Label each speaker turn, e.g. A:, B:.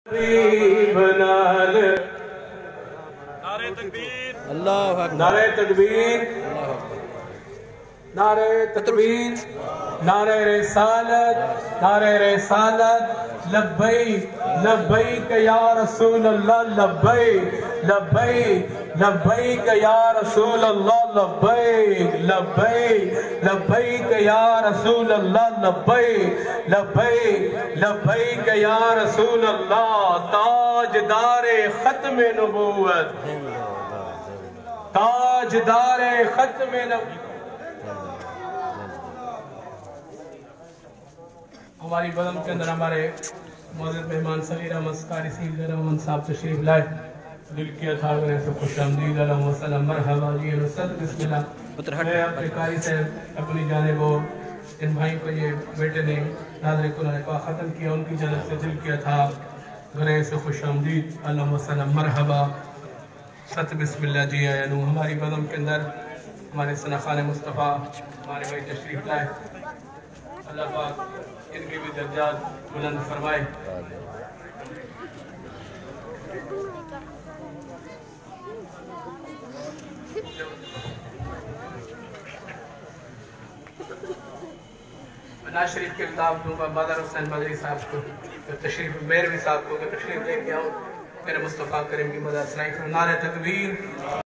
A: नारे तकबीर,
B: अल्लाहु अकबर,
A: नारे तकबीर, नारे तकबीर, नारे रिसालत, नारे रिसालत, लब्बैक लब्बैक या रसूल अल्लाह, लब्बैक लब्बैक लब्बैक या रसूल अल्लाह, लब्बैक लब्बैक लब्बैक या रसूल अल्लाह, लब्बैक लब्बैक लब्बैक या रसूल अल्लाह। ताजदारे खत्मे नबूवत, ताजदारे खत्मे नबूवत। हमारी बदम के अंदर हमारे मौजूद मेहमान सगीर अहमद कारी रहमान साहब तशरीफ लाए। दिल किया था से खुशामदीद अलैहि मरहबा जी बिस्मिल्लाह। मैं अपने कारी से अपनी जानिब और इन भाई को ये बेटे ने नाज़िर कुरान का ख़त्म किया, उनकी जानब से दिल किया था गने से खुशामदीद अलैहि मरहबा सत बिस्मिल्लाह जी आया नू। हमारी बदम के अंदर हमारे सना खान मुस्तफ़ा हमारे भाई तशरीफ लाए। अल्लाह पाक इनके भी दर्जात बुलंद फरमाए। नाज शरीफ के किताब दूंगा बादर हुसैन मदरी साहब को, तशरीफ मेरवी साहब को तशरीफ लेके आओ। मेरे मुस्तफ़ा करीम की मदद सुनाई। नारे तकबीर।